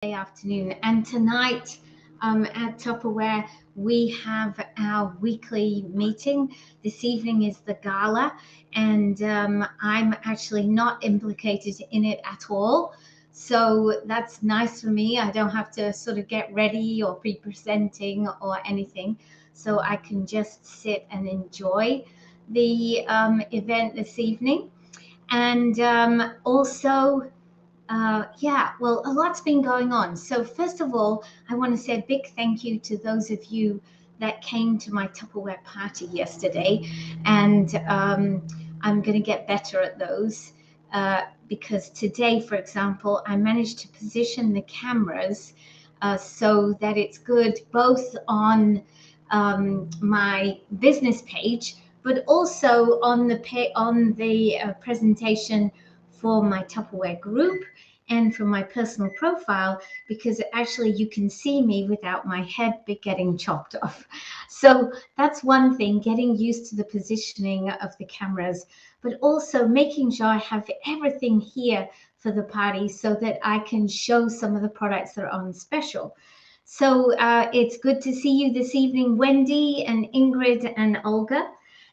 Afternoon. And tonight at Tupperware, we have our weekly meeting. This evening is the gala, and I'm actually not implicated in it at all. So that's nice for me. I don't have to sort of get ready or be presenting or anything. So I can just sit and enjoy the event this evening. And also, yeah, well, a lot's been going on. So, first of all, I want to say a big thank you to those of you that came to my Tupperware party yesterday. And I'm going to get better at those because today, for example, I managed to position the cameras so that it's good both on my business page, but also on the presentation for my Tupperware group and for my personal profile, because actually you can see me without my head getting chopped off. So that's one thing, getting used to the positioning of the cameras, but also making sure I have everything here for the party so that I can show some of the products that are on special. So it's good to see you this evening, Wendy and Ingrid and Olga.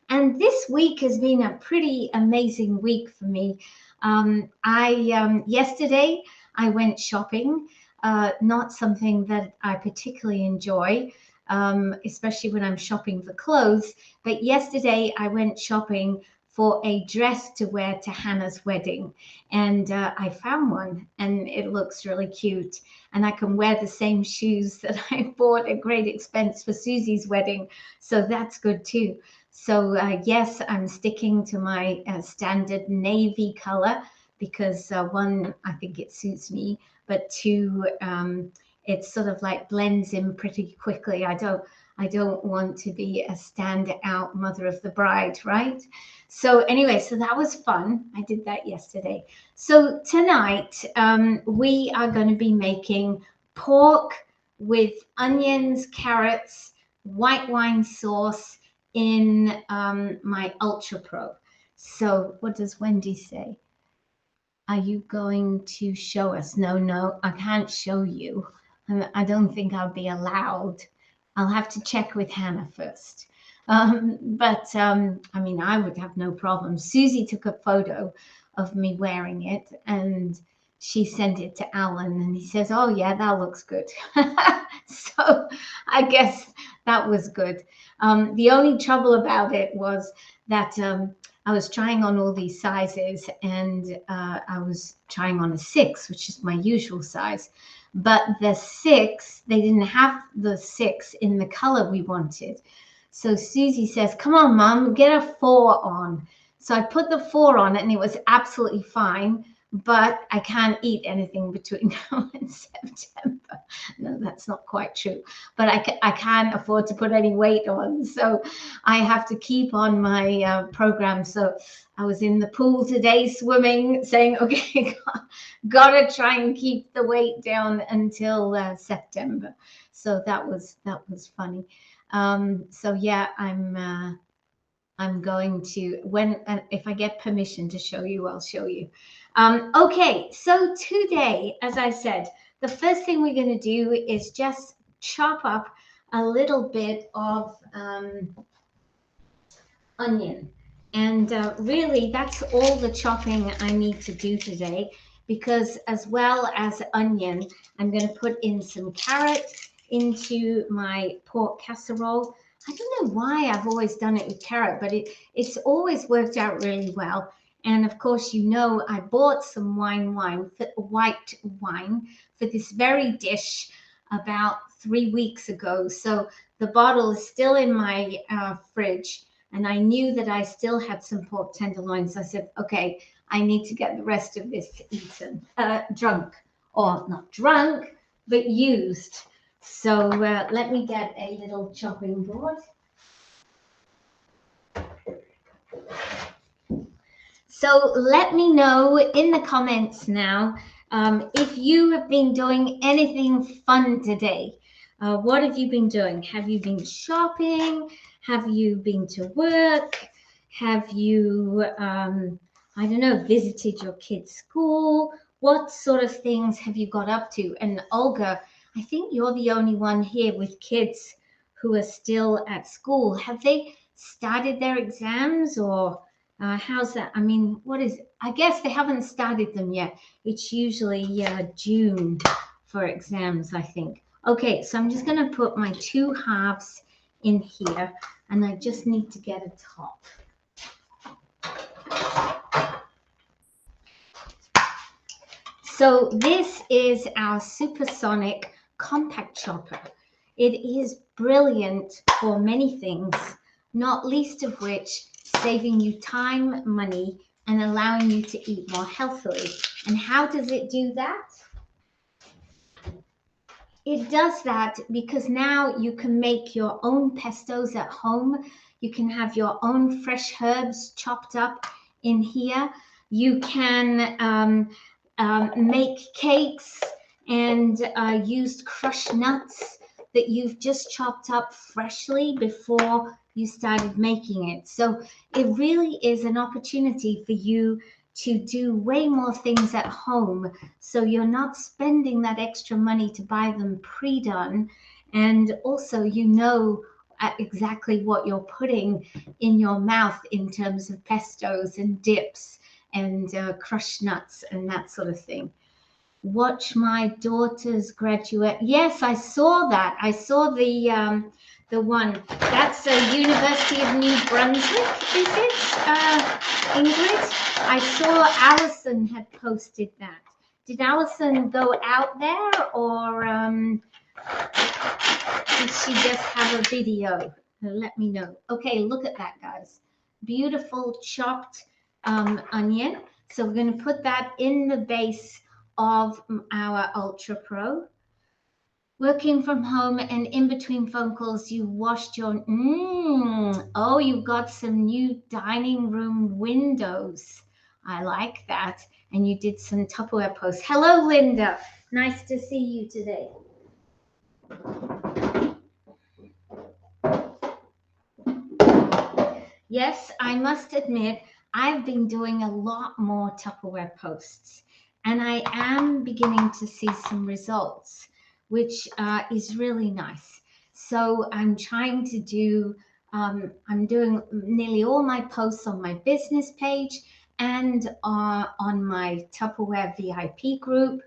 And this week has been a pretty amazing week for me. Yesterday I went shopping, not something that I particularly enjoy, especially when I'm shopping for clothes. But yesterday I went shopping for a dress to wear to Hannah's wedding, and I found one, and it looks really cute. And I can wear the same shoes that I bought at great expense for Susie's wedding, so that's good too. So yes, I'm sticking to my standard navy color because one, I think it suits me, but two, it sort of like blends in pretty quickly. I don't want to be a standout mother of the bride, right? So anyway, so that was fun. I did that yesterday. So tonight we are going to be making pork with onions, carrots, white wine sauce in my Ultra Pro. So what does Wendy say? Are you going to show us? No, no, I can't show you. I don't think I'll be allowed. I'll have to check with Hannah first. But I mean, I would have no problem. Susie took a photo of me wearing it and she sent it to Alan and he says, oh, yeah, that looks good. So I guess that was good. The only trouble about it was that I was trying on all these sizes and I was trying on a 6, which is my usual size. But the 6, they didn't have the 6 in the color we wanted. So Susie says, come on, Mom, get a 4 on. So I put the 4 on and it was absolutely fine. But I can't eat anything between now and September. No, that's not quite true. But I can't afford to put any weight on. So I have to keep on my program. So I was in the pool today swimming, saying, okay, gotta try and keep the weight down until September. So that was funny. So yeah, I'm going to, when if I get permission to show you, I'll show you. Okay, so today, as I said, the first thing we're going to do is just chop up a little bit of onion. And really, that's all the chopping I need to do today, because as well as onion, I'm going to put in some carrots into my pork casserole. I don't know why I've always done it with carrot, but it's always worked out really well. And of course, you know, I bought some white wine for this very dish about 3 weeks ago. So the bottle is still in my fridge, and I knew that I still had some pork tenderloins. I said, okay, I need to get the rest of this drunk, or not drunk, but used. So let me get a little chopping board. So let me know in the comments now if you have been doing anything fun today. What have you been doing? Have you been shopping? Have you been to work? Have you, I don't know, visited your kid's school? What sort of things have you got up to? And Olga, I think you're the only one here with kids who are still at school. Have they started their exams, or how's that? I mean, what is, I guess they haven't started them yet. It's usually June for exams, I think. Okay, so I'm just going to put my 2 halves in here, and I just need to get a top. So this is our supersonic compact chopper. It is brilliant for many things, not least of which saving you time, money, and allowing you to eat more healthily. And how does it do that? It does that because now you can make your own pestos at home. You can have your own fresh herbs chopped up in here. You can make cakes and used crushed nuts that you've just chopped up freshly before you started making it. So it really is an opportunity for you to do way more things at home, so you're not spending that extra money to buy them pre-done, and also you know exactly what you're putting in your mouth in terms of pestos and dips and crushed nuts and that sort of thing. Watch my daughter's graduate. Yes, I saw that. I saw the one. That's the University of New Brunswick, is it, Ingrid? I saw Alison had posted that. Did Alison go out there, or did she just have a video? Let me know. Okay, look at that, guys. Beautiful chopped onion. So we're going to put that in the base of our Ultra Pro. Working from home and in between phone calls, you washed your, oh, you got some new dining room windows. I like that. And you did some Tupperware posts. Hello, Linda. Nice to see you today. Yes, I must admit, I've been doing a lot more Tupperware posts, and I am beginning to see some results, which is really nice. So I'm trying to do, I'm doing nearly all my posts on my business page and on my Tupperware VIP group.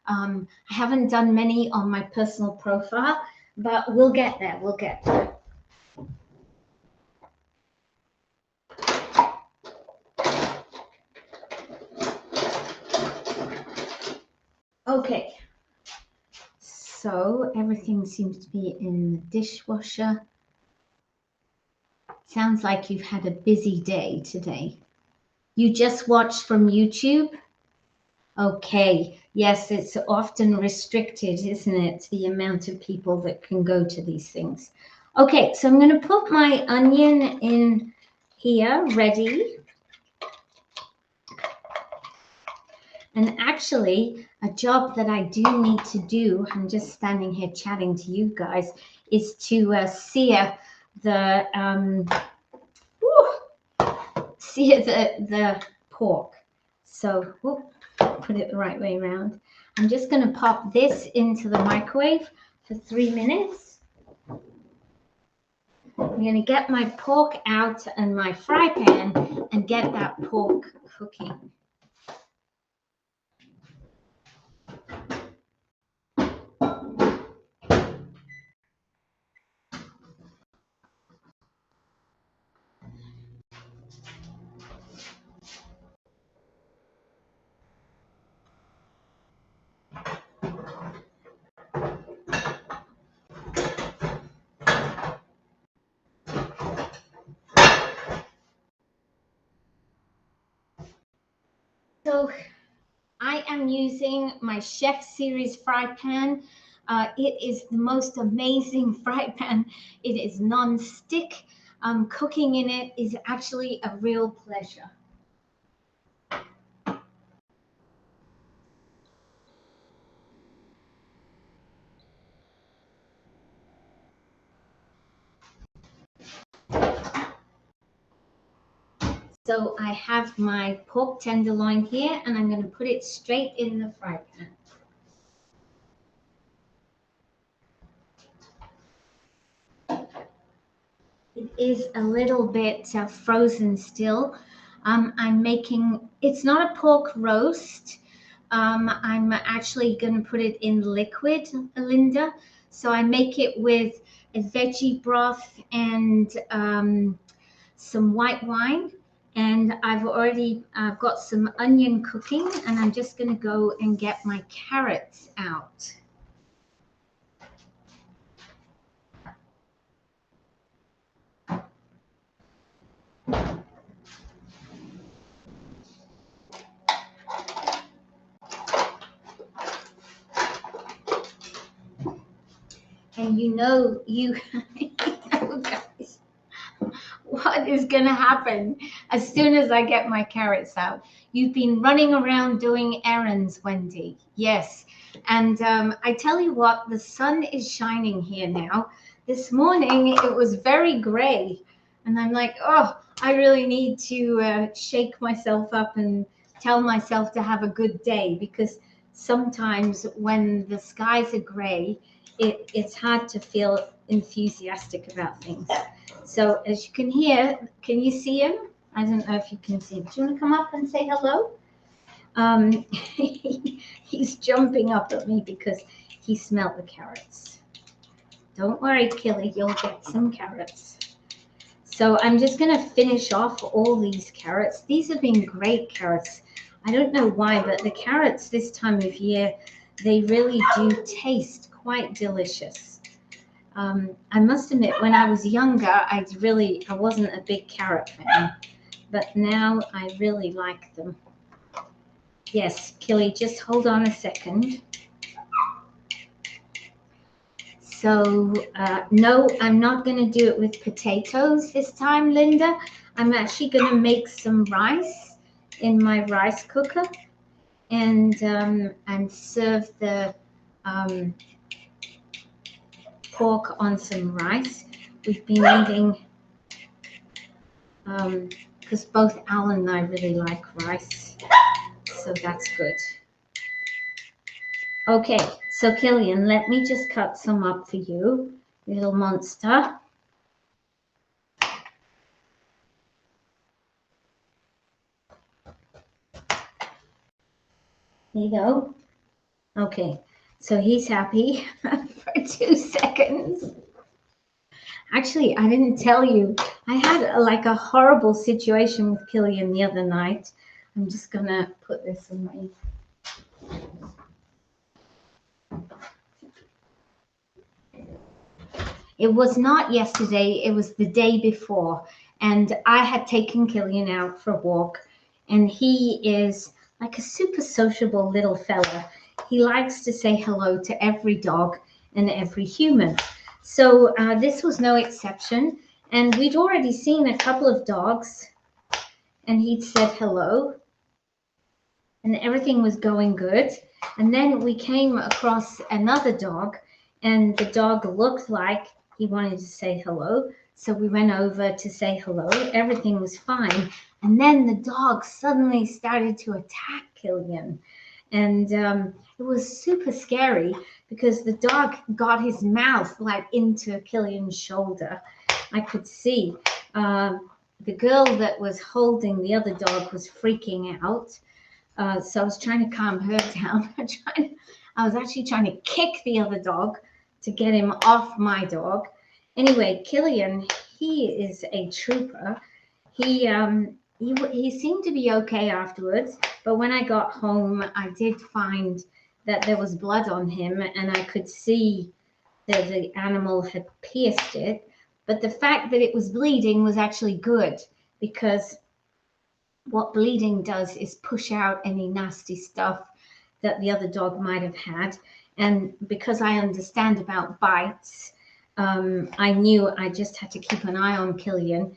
I haven't done many on my personal profile, but we'll get there. We'll get there. Okay, so everything seems to be in the dishwasher. Sounds like you've had a busy day today. You just watched from YouTube? Okay, yes, it's often restricted, isn't it? The amount of people that can go to these things. Okay, so I'm going to put my onion in here, ready. And actually, a job that I do need to do, I'm just standing here chatting to you guys, is to sear the the pork. So put it the right way around. I'm just going to pop this into the microwave for 3 minutes. I'm going to get my pork out and my fry pan and get that pork cooking. So I am using my Chef Series fry pan. It is the most amazing fry pan. It is non-stick. Cooking in it is actually a real pleasure. So I have my pork tenderloin here, and I'm going to put it straight in the fry pan. It is a little bit frozen still. I'm making, it's not a pork roast. I'm actually going to put it in liquid, Linda. So I make it with a veggie broth and some white wine. And I've already got some onion cooking, and I'm just going to go and get my carrots out. And you know, guys, what is going to happen as soon as I get my carrots out? You've been running around doing errands, Wendy. Yes. And I tell you what, the sun is shining here now. This morning, it was very gray. And I'm like, oh, I really need to shake myself up and tell myself to have a good day, because sometimes when the skies are gray, it's hard to feel enthusiastic about things. So as you can hear, can you see him? I don't know if you can see him. Do you want to come up and say hello? He's jumping up at me because he smelled the carrots. Don't worry, Killy, you'll get some carrots. So I'm just going to finish off all these carrots. These have been great carrots. I don't know why, but the carrots this time of year, they really do taste quite delicious. I must admit, when I was younger, I wasn't a big carrot fan, but now I really like them. Yes, Killy, just hold on a second. So, no, I'm not going to do it with potatoes this time, Linda. I'm actually going to make some rice in my rice cooker and serve the pork on some rice. We've been eating, because both Alan and I really like rice, so that's good. Okay, so Killian, let me just cut some up for you, little monster. There you go. Okay, so he's happy for 2 seconds. Actually, I didn't tell you. I had like a horrible situation with Killian the other night. I'm just gonna put this away. It was not yesterday, it was the day before. And I had taken Killian out for a walk, and he is like a super sociable little fella. He likes to say hello to every dog and every human. So this was no exception. And we'd already seen a couple of dogs, and he'd said hello, and everything was going good. And then we came across another dog, and the dog looked like he wanted to say hello. So we went over to say hello. Everything was fine. And then the dog suddenly started to attack Killian. And it was super scary because the dog got his mouth like into Killian's shoulder. I could see. The girl that was holding the other dog was freaking out. So I was trying to calm her down. I was actually trying to kick the other dog to get him off my dog. Anyway, Killian, he is a trooper. He seemed to be okay afterwards, but when I got home, I did find that there was blood on him, and I could see that the animal had pierced it. But the fact that it was bleeding was actually good, because what bleeding does is push out any nasty stuff that the other dog might have had. And because I understand about bites, I knew I just had to keep an eye on Killian.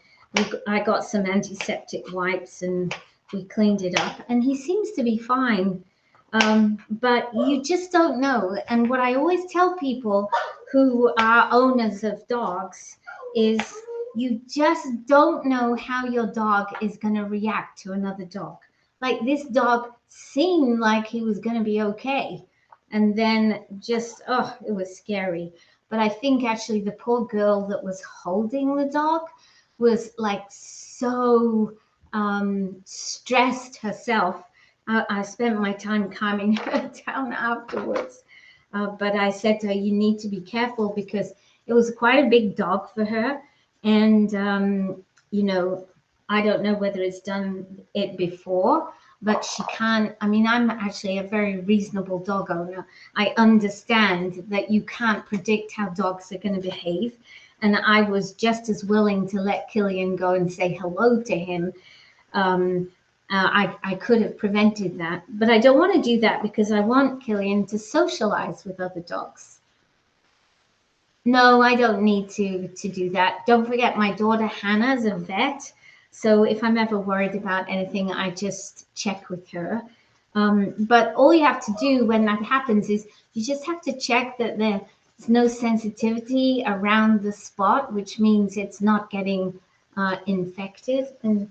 I got some antiseptic wipes and we cleaned it up, and he seems to be fine. But you just don't know. And what I always tell people who are owners of dogs is You just don't know how your dog is going to react to another dog. Like this dog seemed like he was going to be okay. And then just, oh, it was scary. But I think actually the poor girl that was holding the dog was like so stressed herself. I spent my time calming her down afterwards. But I said to her, you need to be careful because it was quite a big dog for her. And, you know, I don't know whether it's done it before, but she can't. I mean, I'm actually a very reasonable dog owner. I understand that you can't predict how dogs are going to behave. And I was just as willing to let Killian go and say hello to him. I could have prevented that, but I don't want to do that because I want Killian to socialize with other dogs. No, I don't need to do that. Don't forget, my daughter Hannah's a vet, so if I'm ever worried about anything, I just check with her. But all you have to do when that happens is you just have to check that there's no sensitivity around the spot, which means it's not getting infected. And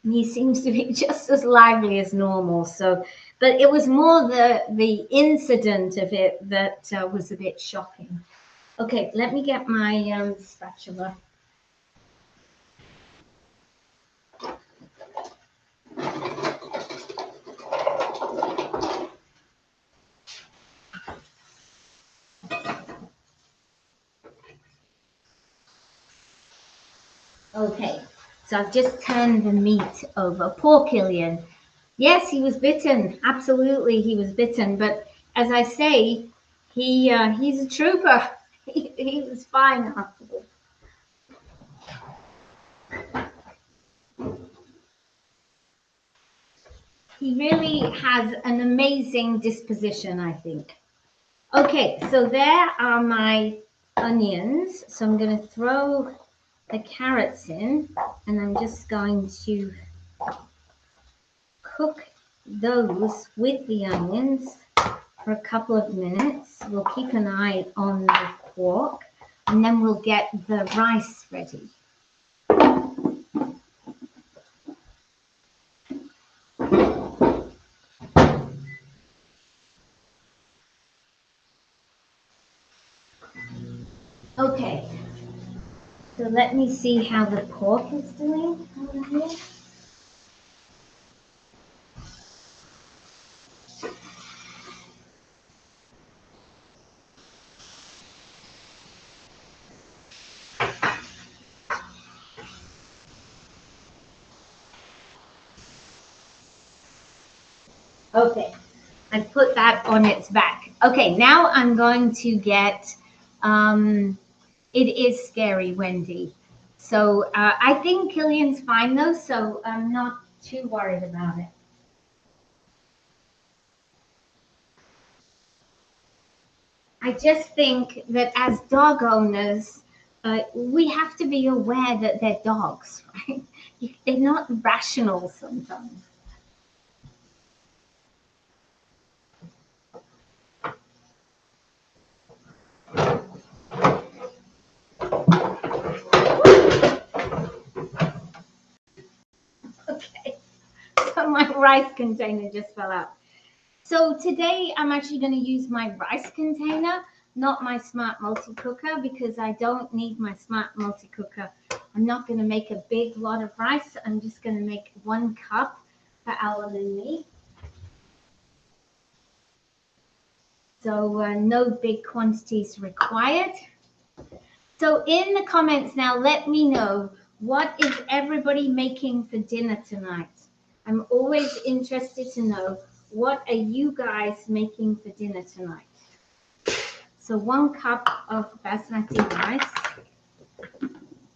he seems to be just as lively as normal. So, but it was more the incident of it that was a bit shocking. Okay, let me get my spatula. Okay, so I've just turned the meat over. Poor Killian. Yes, he was bitten. Absolutely, he was bitten. But as I say, he's a trooper. He was fine afterwards. He really has an amazing disposition, I think. Okay, so there are my onions. So I'm going to throw the carrots in, and I'm just going to cook those with the onions for a couple of minutes. We'll keep an eye on the pork, and then we'll get the rice ready. Okay, so let me see how the pork is doing over here. Okay, I put that on its back. Okay, now I'm going to get, it is scary, Wendy. So I think Killian's fine though, so I'm not too worried about it. I just think that as dog owners, we have to be aware that they're dogs, right? They're not rational sometimes. Okay, so my rice container just fell out. So today I'm actually going to use my rice container, not my smart multi-cooker, because I don't need my smart multi-cooker. I'm not going to make a big lot of rice. I'm just going to make 1 cup for Alan and me. So no big quantities required. So in the comments now, let me know, what is everybody making for dinner tonight? I'm always interested to know, what are you guys making for dinner tonight? So 1 cup of basmati rice.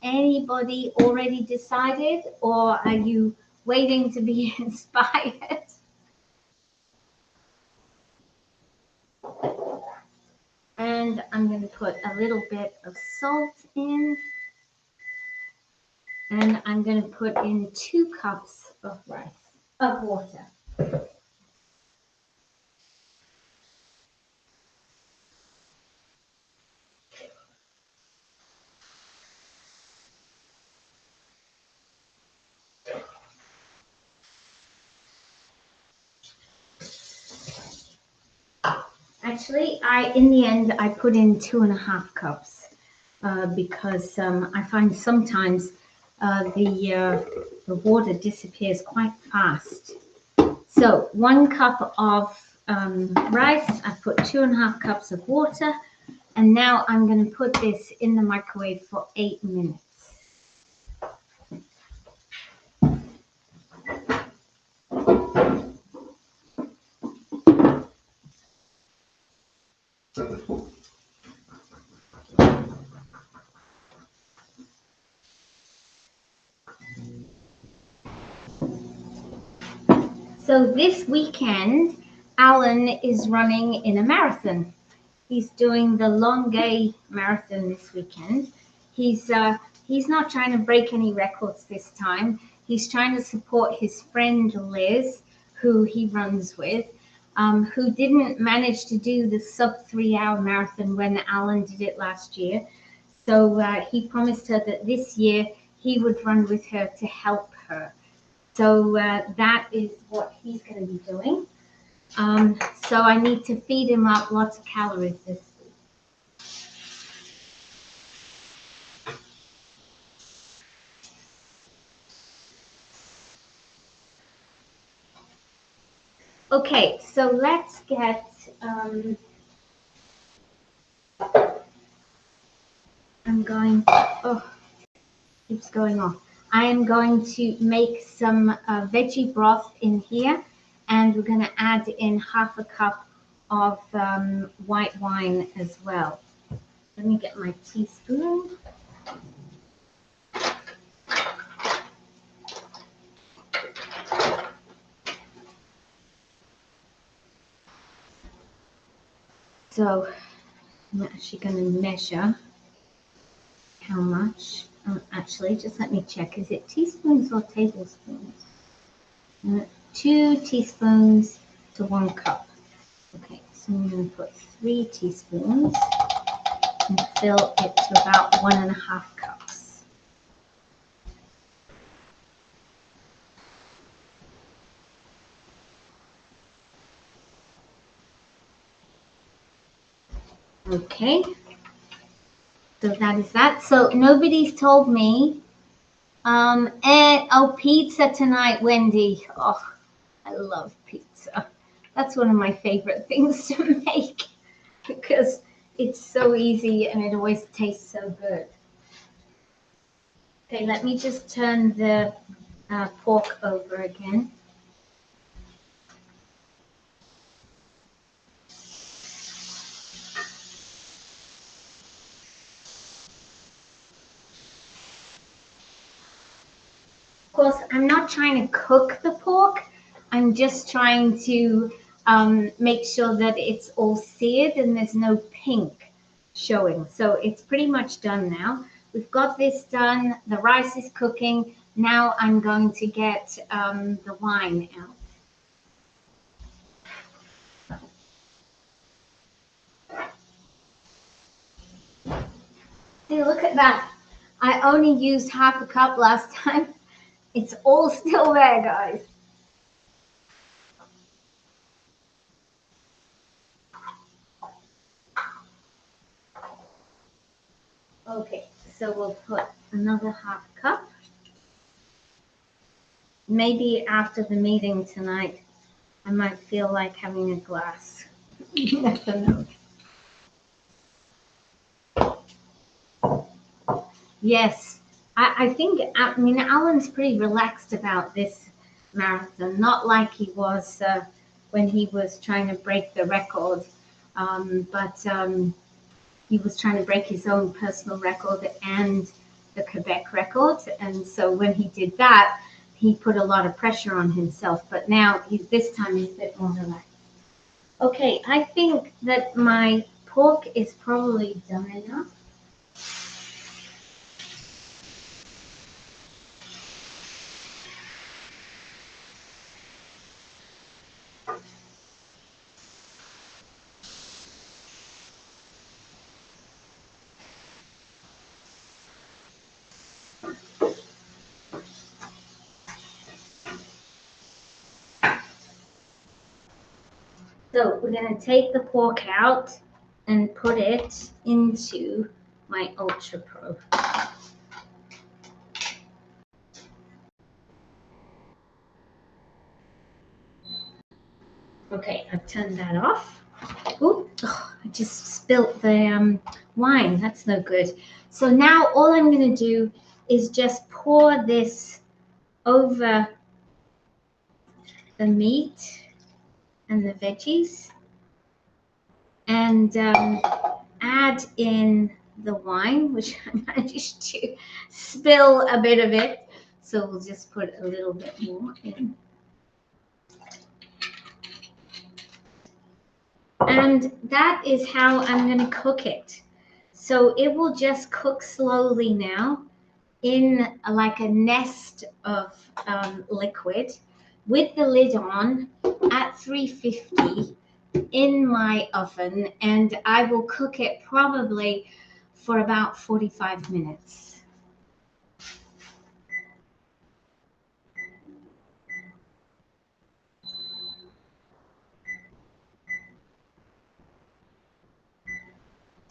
Anybody already decided, or are you waiting to be inspired? And I'm going to put a little bit of salt in. And I'm going to put in 2 cups of water. Actually, in the end, I put in 2.5 cups because I find sometimes the water disappears quite fast. So 1 cup of rice, I put 2.5 cups of water, and now I'm going to put this in the microwave for 8 minutes. So this weekend, Alan is running in a marathon. He's doing the Longueuil Marathon this weekend. He's not trying to break any records this time. He's trying to support his friend Liz, who he runs with, who didn't manage to do the sub 3-hour marathon when Alan did it last year. So he promised her that this year he would run with her to help her. So that is what he's going to be doing. So I need to feed him up lots of calories this week. Okay, so let's get, I'm going, oh, keeps going off. I am going to make some veggie broth in here, and we're going to add in 1/2 cup of white wine as well. Let me get my teaspoon. So I'm actually going to measure how much. Actually, just let me check. Is it teaspoons or tablespoons? 2 teaspoons to 1 cup. Okay, so I'm going to put 3 teaspoons and fill it to about 1.5 cups. Okay, so that is that. So nobody's told me. Oh, pizza tonight, Wendy. Oh, I love pizza. That's one of my favorite things to make because it's so easy and it always tastes so good. Okay, let me just turn the pork over again. Of course, I'm not trying to cook the pork. I'm just trying to make sure that it's all seared and there's no pink showing. So it's pretty much done now. We've got this done. The rice is cooking. Now I'm going to get the wine out. See, look at that. I only used 1/2 cup last time. It's all still there, guys. Okay, so we'll put another 1/2 cup. Maybe after the meeting tonight, I might feel like having a glass. You never know. Yes, I think, I mean, Alan's pretty relaxed about this marathon, not like he was when he was trying to break the record, but he was trying to break his own personal record and the Quebec record. And so when he did that, he put a lot of pressure on himself. But now, this time, he's a bit more relaxed. Okay, I think that my pork is probably done enough. So we're going to take the pork out and put it into my Ultra Pro. Okay, I've turned that off. Ooh, oh, I just spilt the wine. That's no good. So now all I'm going to do is just pour this over the meat and the veggies and add in the wine, which I managed to spill a bit of it. So we'll just put a little bit more in. And that is how I'm going to cook it. So it will just cook slowly now in like a nest of liquid with the lid on at 350 in my oven, and I will cook it probably for about 45 minutes.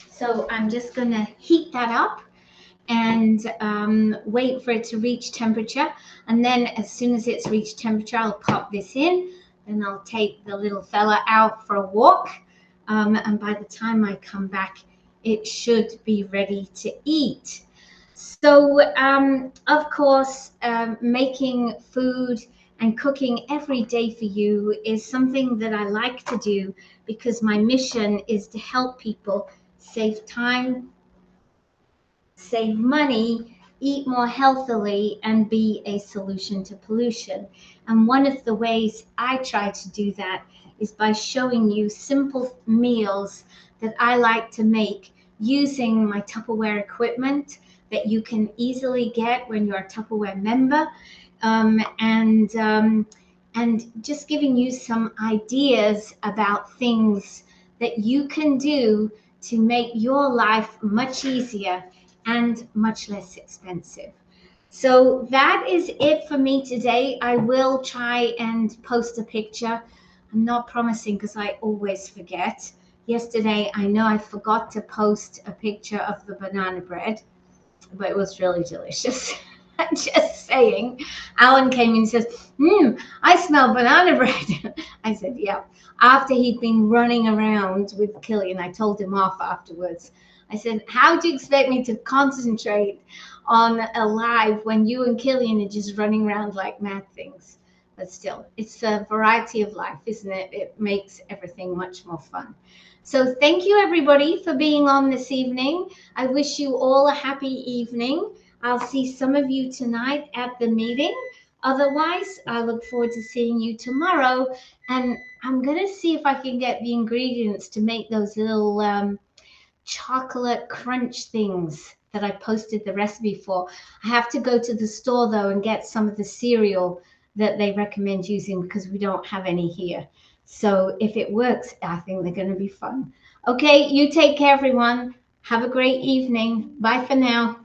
So I'm just going to heat that up and wait for it to reach temperature. And then as soon as it's reached temperature, I'll pop this in and I'll take the little fella out for a walk. And by the time I come back, it should be ready to eat. So, of course, making food and cooking every day for you is something that I like to do because my mission is to help people save time, save money, eat more healthily, and be a solution to pollution. And one of the ways I try to do that is by showing you simple meals that I like to make using my Tupperware equipment that you can easily get when you're a Tupperware member, and just giving you some ideas about things that you can do to make your life much easier and much less expensive. So that is it for me today. I will try and post a picture. I'm not promising because I always forget. Yesterday, I know I forgot to post a picture of the banana bread, but it was really delicious. I'm just saying. Alan came in and says, I smell banana bread. I said, yeah. After he'd been running around with Killian, I told him off afterwards. I said, how do you expect me to concentrate on a live when you and Killian are just running around like mad things? But still, it's a variety of life, isn't it? It makes everything much more fun. So thank you, everybody, for being on this evening. I wish you all a happy evening. I'll see some of you tonight at the meeting. Otherwise, I look forward to seeing you tomorrow. And I'm going to see if I can get the ingredients to make those little chocolate crunch things that I posted the recipe for. I have to go to the store, though, and get some of the cereal that they recommend using because we don't have any here. So if it works, I think they're going to be fun. Okay, you take care, everyone. Have a great evening. Bye for now.